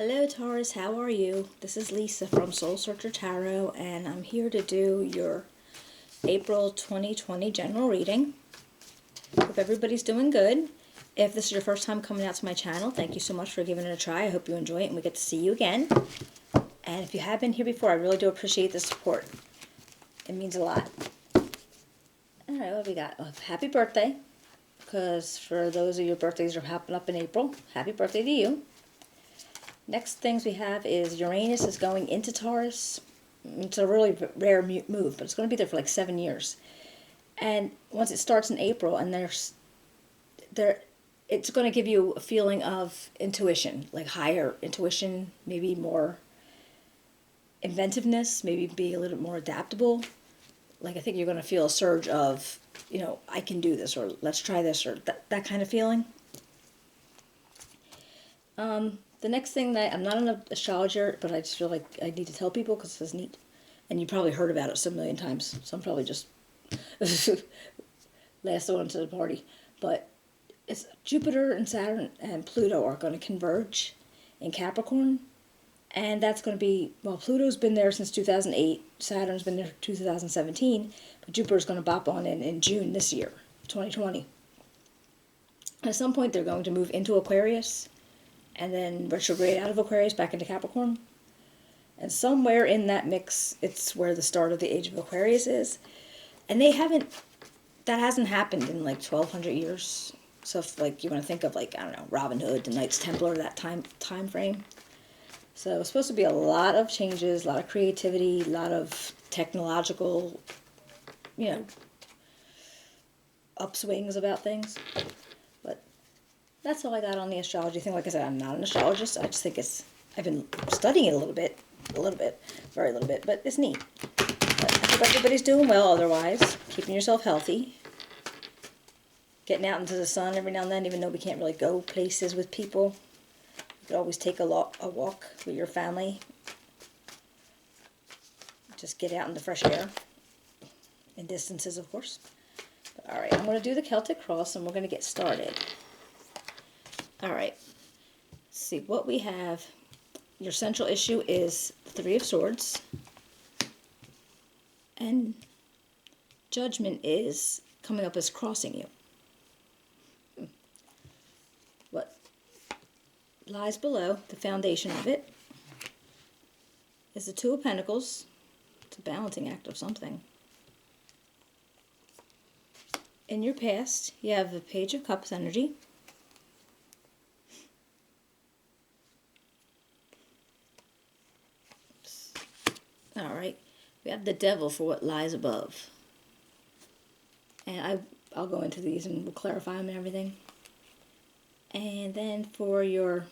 Hello Taurus, how are you? This is Lisa from Soul Searcher Tarot, and I'm here to do your April 2020 general reading. Hope everybody's doing good. If this is your first time coming out to my channel, thank you so much for giving it a try. I hope you enjoy it and we get to see you again. And if you have been here before, I really do appreciate the support. It means a lot. Alright, what we got? Oh, happy birthday, because for those of your birthdays are popping up in April, happy birthday to you. Next things we have is Uranus is going into Taurus. It's a really rare move, but it's going to be there for like 7 years. And once it starts in April, and it's going to give you a feeling of intuition, like higher intuition, maybe more inventiveness, maybe be a little bit more adaptable. Like I think you're going to feel a surge of, I can do this, or let's try this, or that kind of feeling. The next thing that, I'm not an astrologer, but I just feel like I need to tell people because this is neat. And you probably heard about it so million times, so I'm probably just last one to the party. But it's Jupiter and Saturn and Pluto are going to converge in Capricorn. And that's going to be, well, Pluto's been there since 2008, Saturn's been there 2017, but Jupiter's going to bop on in June this year, 2020. At some point they're going to move into Aquarius, and then retrograde out of Aquarius back into Capricorn. And somewhere in that mix, it's where the start of the age of Aquarius is. And that hasn't happened in like 1200 years. So if like you want to think of like, I don't know, Robin Hood, the Knights Templar, that time frame. So it's supposed to be a lot of changes, a lot of creativity, a lot of technological, upswings about things. But that's all I got on the astrology thing. Like I said, I'm not an astrologist. I just think I've been studying it a little bit, very little bit, but it's neat. But I hope everybody's doing well otherwise, keeping yourself healthy, getting out into the sun every now and then, even though we can't really go places with people. You could always take a walk with your family. Just get out in the fresh air, in distances, of course. But, all right, I'm going to do the Celtic Cross, and we're going to get started. All right, let's see what we have. Your central issue is the Three of Swords, and Judgment is coming up as crossing you. What lies below the foundation of it is the Two of Pentacles. It's a balancing act of something. In your past, you have the Page of Cups energy. Alright, we have the Devil for what lies above. And I'll go into these and we'll clarify them and everything. And then for your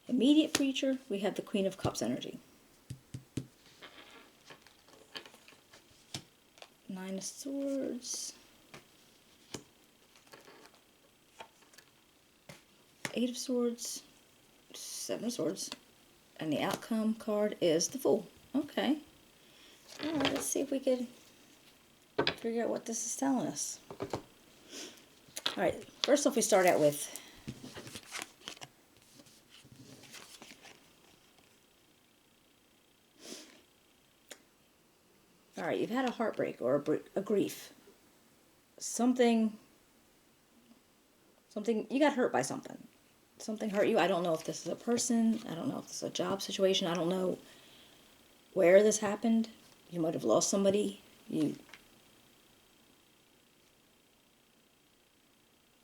immediate future, we have the Queen of Cups energy. Nine of Swords. Eight of Swords. Seven of Swords. And the outcome card is the Fool. Okay. Alright, let's see if we can figure out what this is telling us. Alright, first off we start out with alright, you've had a heartbreak or a grief. Something, you got hurt by something. Something hurt you. I don't know if this is a person. I don't know if this is a job situation. I don't know where this happened. You might have lost somebody. You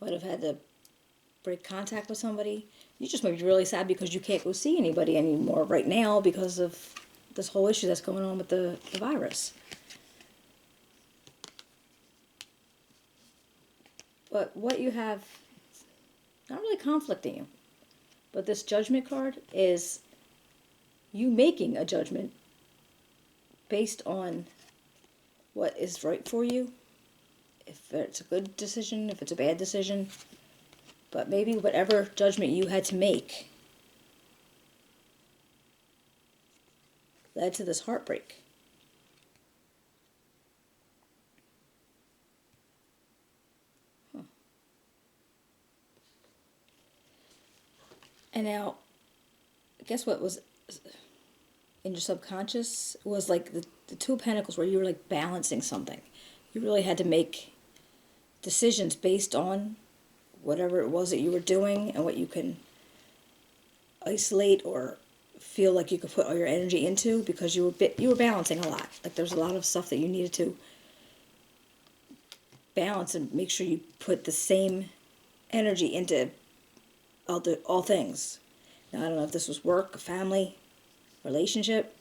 might have had to break contact with somebody. You just might be really sad because you can't go see anybody anymore right now because of this whole issue that's going on with the virus. But what you have, not really conflicting you, but this Judgment card is you making a judgment based on what is right for you. If it's a good decision, if it's a bad decision, but maybe whatever judgment you had to make led to this heartbreak. And now, guess what was in your subconscious was like the Two of Pentacles, where you were like balancing something. You really had to make decisions based on whatever it was that you were doing and what you can isolate or feel like you could put all your energy into, because you were balancing a lot. Like there's a lot of stuff that you needed to balance and make sure you put the same energy into all things. Now, I don't know if this was work, family, relationship.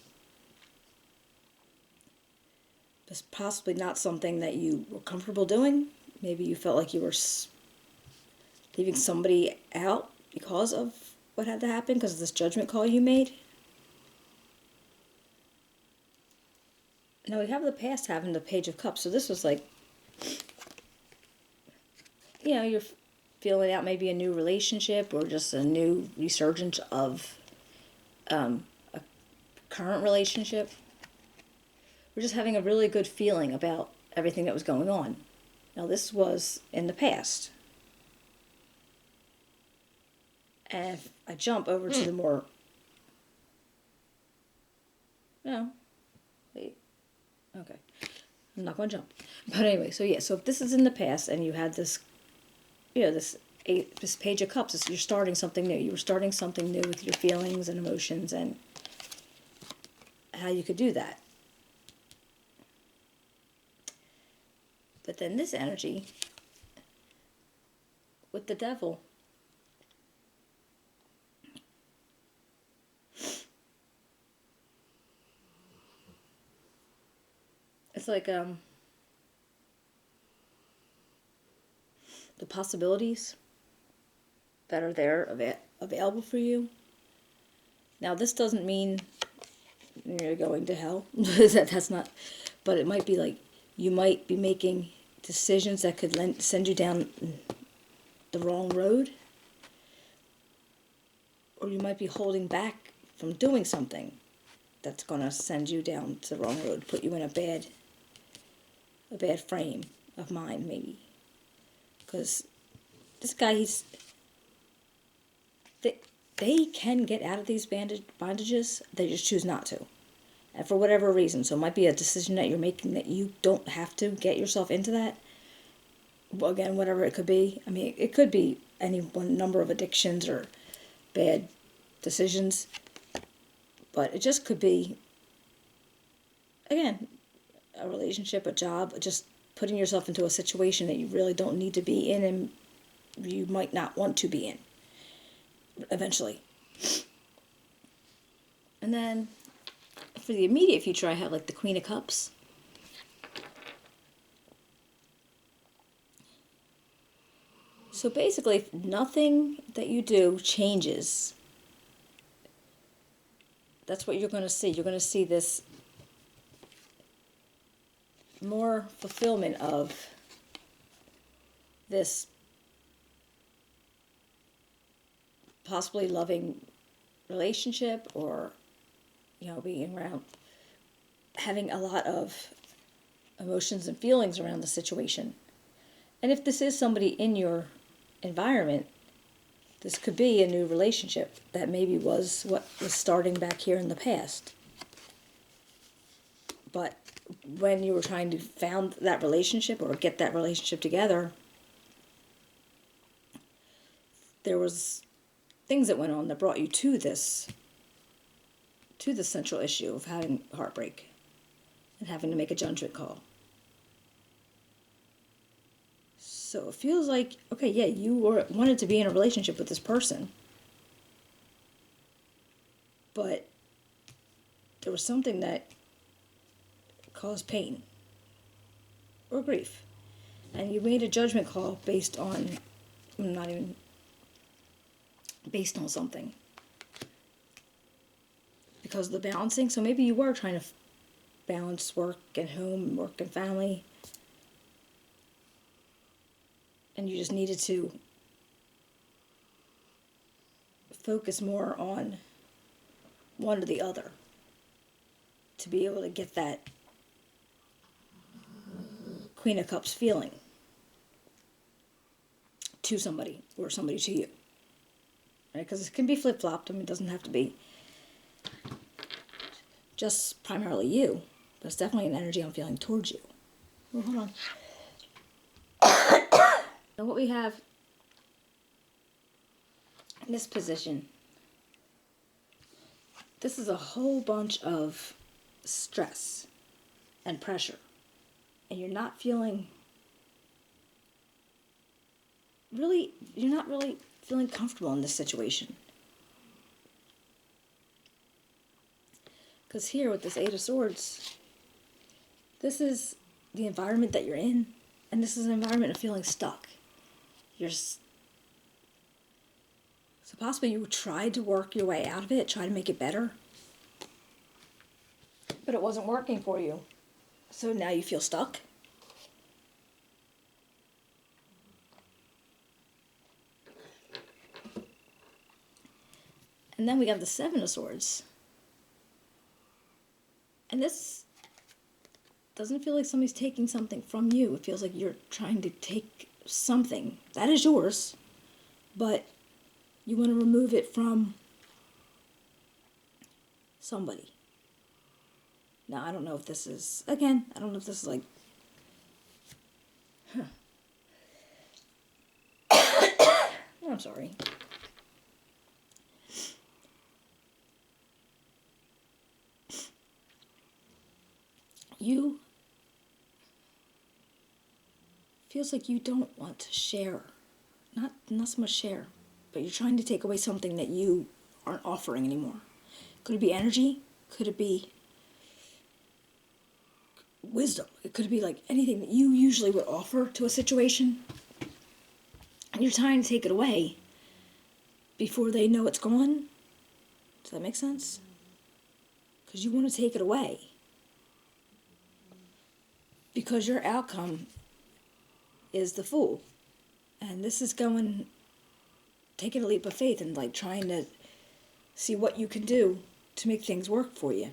It's possibly not something that you were comfortable doing. Maybe you felt like you were leaving somebody out because of what had to happen, because of this judgment call you made. Now we have the past having the Page of Cups. So this was like, you're feeling out maybe a new relationship or just a new resurgence of a current relationship. We're just having a really good feeling about everything that was going on. Now this was in the past. And if I jump over to the more... No. Wait. Okay. I'm not going to jump. But anyway, so if this is in the past and you had this, this Page of Cups, you're starting something new. You were starting something new with your feelings and emotions and how you could do that. But then this energy with the Devil, it's like the possibilities that are there available for you. Now this doesn't mean you're going to hell. That's not, but it might be like you might be making decisions that could send you down the wrong road, or you might be holding back from doing something that's going to send you down to the wrong road, put you in a bad frame of mind, maybe. Because this guy, they can get out of these bondages, they just choose not to. And for whatever reason. So it might be a decision that you're making that you don't have to get yourself into that. Well, again, whatever it could be. I mean, it could be any one number of addictions or bad decisions. But it just could be, again, a relationship, a job, just putting yourself into a situation that you really don't need to be in and you might not want to be in eventually. And then for the immediate future, I have like the Queen of Cups. So basically, nothing that you do changes. That's what you're going to see. You're going to see this more fulfillment of this possibly loving relationship, or being around, having a lot of emotions and feelings around the situation. And if this is somebody in your environment, this could be a new relationship that maybe was what was starting back here in the past. But when you were trying to found that relationship or get that relationship together, there was things that went on that brought you to this central issue of having heartbreak and having to make a judgment call. So it feels like, okay, yeah, you wanted to be in a relationship with this person, but there was something that caused pain or grief, and you made a judgment call based on something because of the balancing. So maybe you were trying to balance work and home, work and family, and you just needed to focus more on one or the other to be able to get that Queen of Cups feeling to somebody or somebody to you. right? Because it can be flip-flopped. I mean, it doesn't have to be just primarily you, but it's definitely an energy I'm feeling towards you. Oh, hold on. So what we have in this position, this is a whole bunch of stress and pressure, and you're not really feeling comfortable in this situation. Because here with this Eight of Swords, this is the environment that you're in, and this is an environment of feeling stuck. So possibly you tried to work your way out of it, try to make it better, but it wasn't working for you. So now you feel stuck. And then we have the Seven of Swords. And this doesn't feel like somebody's taking something from you. It feels like you're trying to take something that is yours, but you want to remove it from somebody. Now, I don't know if this is, again, I don't know if this is like, I'm sorry. You feels like you don't want to share. Not so much share, but you're trying to take away something that you aren't offering anymore. Could it be energy? Could it be wisdom? It could be like anything that you usually would offer to a situation. And you're trying to take it away before they know it's gone. Does that make sense? Because you want to take it away. Because your outcome is the Fool. And this is taking a leap of faith and like trying to see what you can do to make things work for you.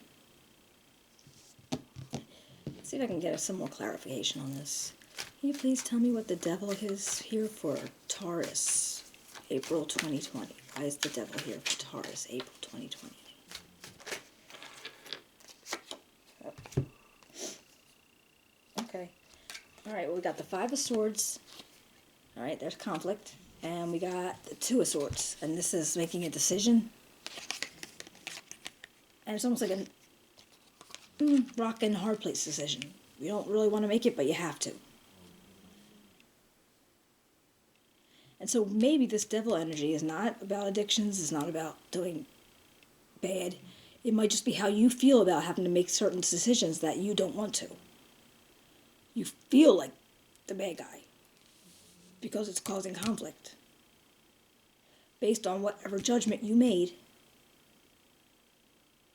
Let's see if I can get some more clarification on this. Can you please tell me what the devil is here for Taurus, April 2020? Why is the devil here for Taurus, April 2020? Okay. All right, well, we got the Five of Swords. All right, there's conflict. And we got the Two of Swords. And this is making a decision. And it's almost like a rock and hard place decision. You don't really want to make it, but you have to. And so maybe this devil energy is not about addictions. It's not about doing bad. It might just be how you feel about having to make certain decisions that you don't want to. You feel like the bad guy because it's causing conflict based on whatever judgment you made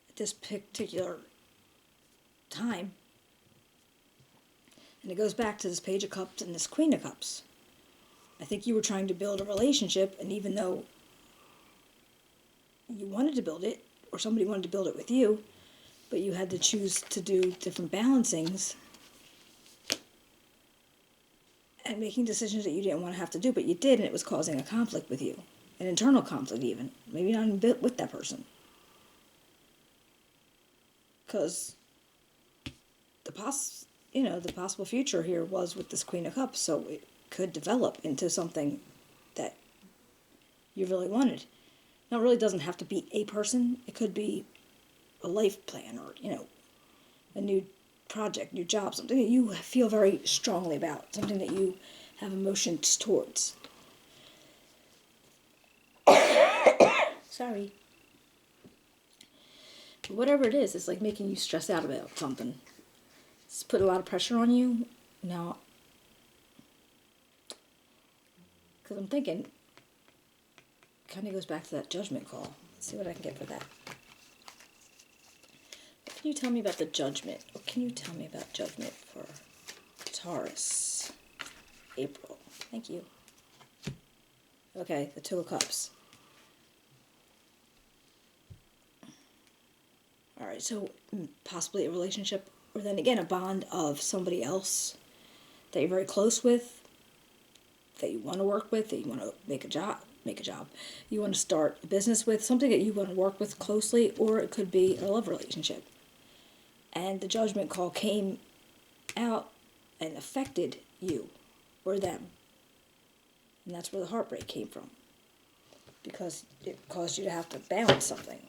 at this particular time. And it goes back to this Page of Cups and this Queen of Cups. I think you were trying to build a relationship, and even though you wanted to build it, or somebody wanted to build it with you, but you had to choose to do different balancings and making decisions that you didn't want to have to do, but you did, and it was causing a conflict with you. An internal conflict even. Maybe not even with that person. Because the possible future here was with this Queen of Cups, so it could develop into something that you really wanted. Now, it really doesn't have to be a person. It could be a life plan or, a new project, new job, something that you feel very strongly about, something that you have emotions towards. Sorry. But whatever it is, it's like making you stress out about something. It's put a lot of pressure on you. Now, because I'm thinking, kind of goes back to that judgment call. Let's see what I can get for that. What can you tell me about the judgment? What can you tell me about judgment for Taurus, April? Thank you. Okay, the Two of Cups. All right, so possibly a relationship, or then again, a bond of somebody else that you're very close with, that you want to work with, that you want to make a job, make a job. You want to start a business with, something that you want to work with closely, or it could be a love relationship. And the judgment call came out and affected you or them. And that's where the heartbreak came from. Because it caused you to have to balance something.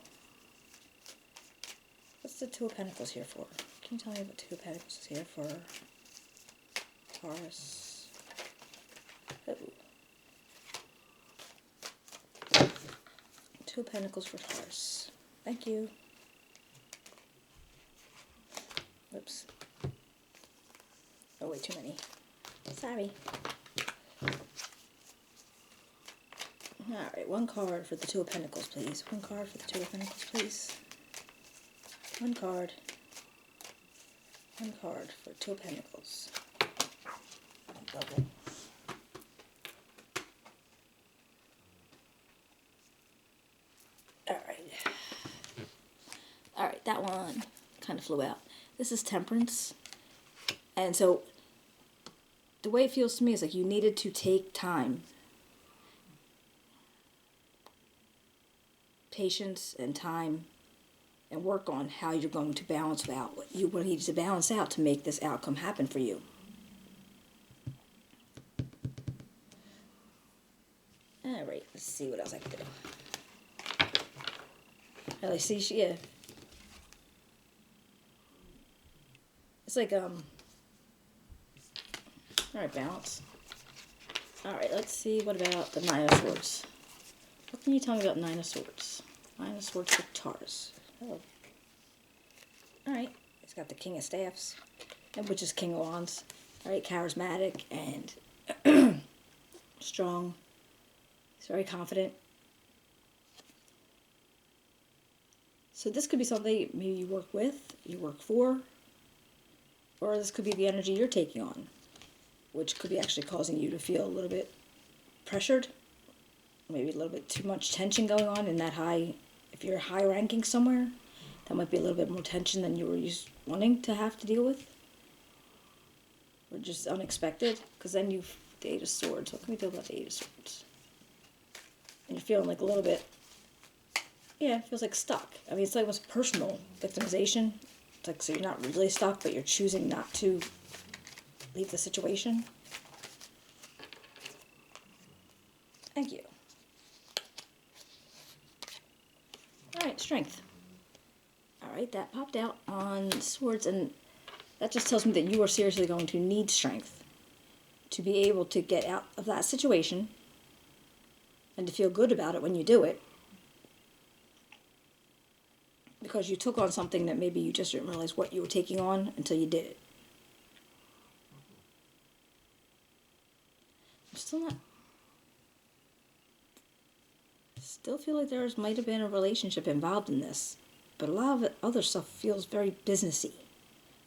What's the Two of Pentacles here for? Can you tell me what Two of Pentacles is here for? Taurus. Ooh. Two of Pentacles for Taurus. Thank you. Whoops. Oh, way too many. Sorry. Alright, one card for the Two of Pentacles, please. One card for the Two of Pentacles, please. One card. One card for Two of Pentacles. Double. Alright, that one kind of flew out. This is Temperance. And so, the way it feels to me is like you needed to take time. Patience and time, and work on how you're going to balance out what you need to balance out to make this outcome happen for you. Alright, let's see what else I can do. I see, yeah. It's like, alright, balance. Alright, let's see, what about the Nine of Swords? What can you tell me about Nine of Swords? Nine of Swords for Taurus. Oh. Alright, it's got the King of Staffs, which is King of Wands. Alright, charismatic and strong. He's very confident. So this could be something maybe you work with, you work for, or this could be the energy you're taking on, which could be actually causing you to feel a little bit pressured, maybe a little bit too much tension going on in that high. If you're high ranking somewhere, that might be a little bit more tension than you were used wanting to have to deal with, or just unexpected, because then you've the Eight of Swords. What can we do about the Eight of Swords? And you're feeling like a little bit, yeah, it feels like stuck. I mean, it's like almost personal victimization. It's like, so you're not really stuck, but you're choosing not to leave the situation. Thank you. Alright, Strength. Alright, that popped out on Swords, and that just tells me that you are seriously going to need strength to be able to get out of that situation and to feel good about it when you do it. Because you took on something that maybe you just didn't realize what you were taking on until you did it. I'm still not... Still feel like there might have been a relationship involved in this. But a lot of other stuff feels very businessy.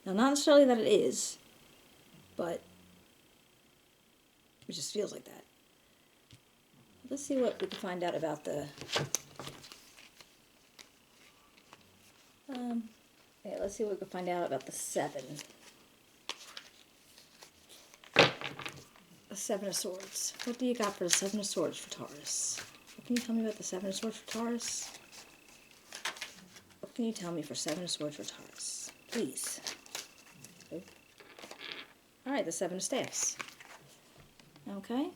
Now, not necessarily that it is, but it just feels like that. Let's see what we can find out about the... yeah, let's see what we can find out about the Seven. The Seven of Swords. What do you got for the Seven of Swords for Taurus? What can you tell me about the Seven of Swords for Taurus? What can you tell me for Seven of Swords for Taurus? Please. Okay. Alright, the Seven of Staffs. Okay.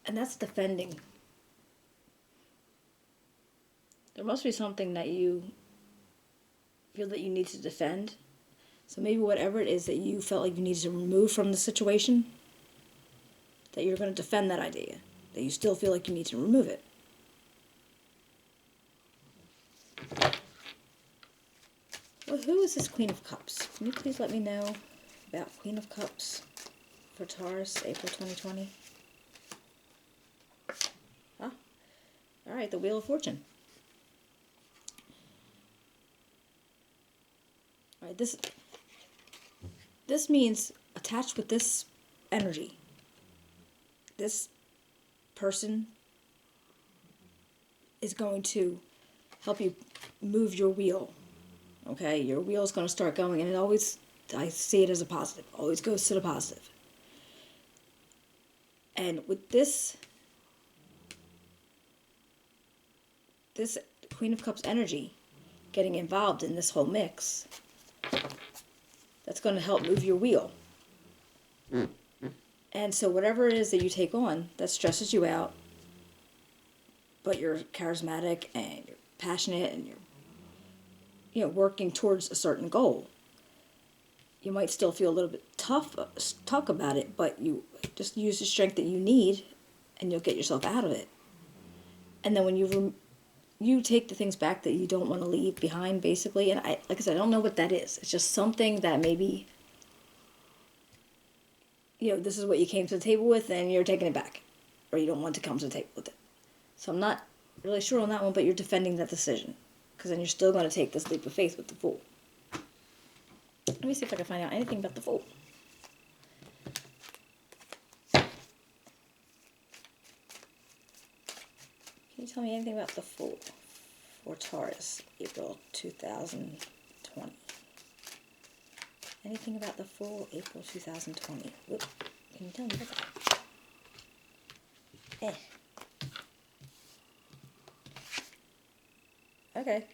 And that's defending. There must be something that you feel that you need to defend. So maybe whatever it is that you felt like you needed to remove from the situation, that you're going to defend that idea. That you still feel like you need to remove it. Well, who is this Queen of Cups? Can you please let me know about Queen of Cups for Taurus, April 2020? Huh? Alright, the Wheel of Fortune. Alright, this means attached with this energy. This person is going to help you move your wheel. Okay, your wheel is going to start going, and it always, I see it as a positive, always goes to the positive. And with this Queen of Cups energy getting involved in this whole mix, that's going to help move your wheel. And so whatever it is that you take on that stresses you out, but you're charismatic and you're passionate and you're working towards a certain goal, you might still feel a little bit tough about it, but you just use the strength that you need and you'll get yourself out of it. And then when you take the things back that you don't want to leave behind, basically, and like I said, I don't know what that is. It's just something that maybe, this is what you came to the table with and you're taking it back, or you don't want to come to the table with it. So I'm not really sure on that one, but you're defending that decision, because then you're still going to take this leap of faith with the Fool. Let me see if I can find out anything about the Fool. Can you tell me anything about the Fool for Taurus, April 2020? Anything about the Fool, April 2020? Whoop. Can you tell me about that? Okay.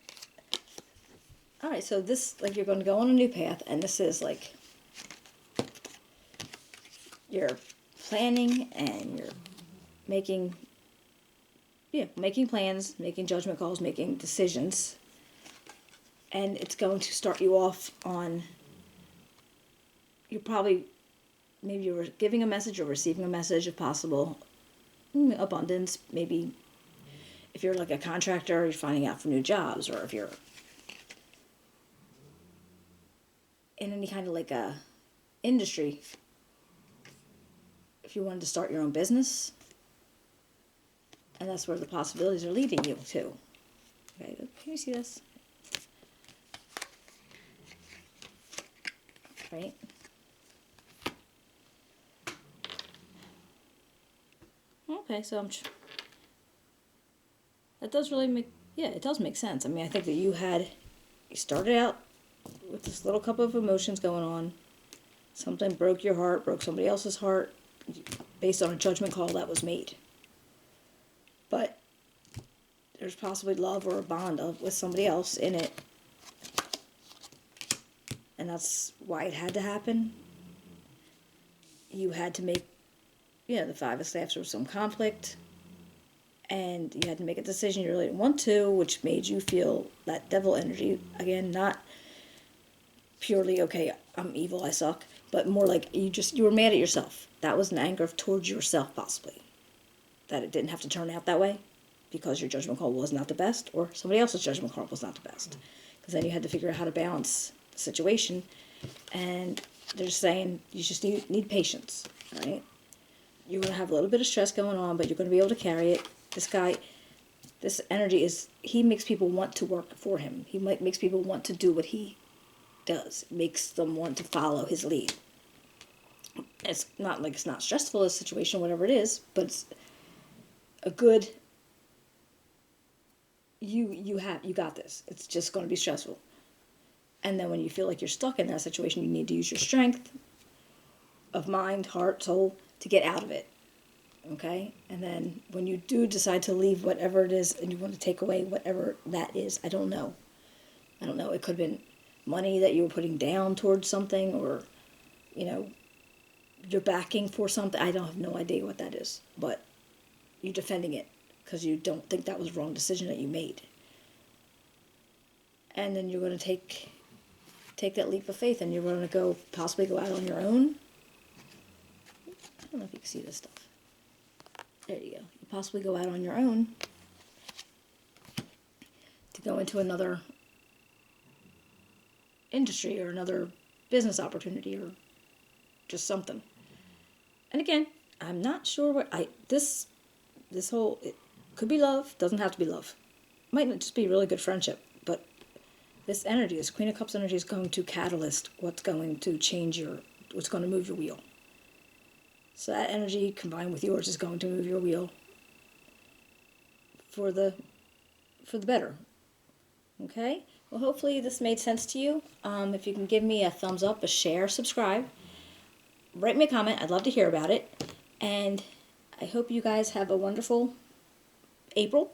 Alright, so this, you're going to go on a new path, and this is, you're planning, and you're making plans, making judgment calls, making decisions, and it's going to start you off on, maybe you're giving a message or receiving a message, if possible, abundance. Maybe if you're a contractor, you're finding out for new jobs, or if you're in any kind of a industry, if you wanted to start your own business, and that's where the possibilities are leading you to. Okay, can you see this? Right? Okay, so that does really it does make sense. I mean, I think that you started out with this little cup of emotions going on. Something broke your heart, broke somebody else's heart, based on a judgment call that was made. But there's possibly love or a bond with somebody else in it. And that's why it had to happen. You had to make, the Five of Staffs, there was some conflict. And you had to make a decision you really didn't want to, which made you feel that devil energy. Again, not purely, okay, I'm evil, I suck, but more like you were mad at yourself. That was an anger towards yourself, possibly. That it didn't have to turn out that way because your judgment call was not the best, or somebody else's judgment call was not the best. Because then you had to figure out how to balance the situation. And they're saying you just need patience, right? You're going to have a little bit of stress going on, but you're going to be able to carry it. This energy he makes people want to work for him. He makes people want to do what he does. It makes them want to follow his lead. It's not it's not stressful, a situation, whatever it is, but it's a good, you got this. It's just going to be stressful. And then when you feel like you're stuck in that situation, you need to use your strength of mind, heart, soul to get out of it. Okay? And then when you do decide to leave whatever it is and you want to take away whatever that is, I don't know. It could have been money that you were putting down towards something, or, you're backing for something. I don't have no idea what that is. But you're defending it because you don't think that was the wrong decision that you made. And then you're going to take that leap of faith, and you're going to possibly go out on your own. I don't know if you can see this stuff. There you go. You possibly go out on your own to go into another industry or another business opportunity or just something. And again, I'm not sure what this whole, it could be love, doesn't have to be love. It might just be really good friendship, but this energy, this Queen of Cups energy, is going to catalyst what's going to what's going to move your wheel. So that energy combined with yours is going to move your wheel for the better. Okay? Well, hopefully this made sense to you. If you can give me a thumbs up, a share, subscribe, write me a comment. I'd love to hear about it. And I hope you guys have a wonderful April.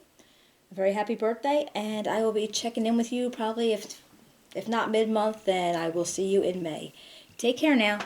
A very happy birthday, and I will be checking in with you probably if not mid-month, then I will see you in May. Take care now.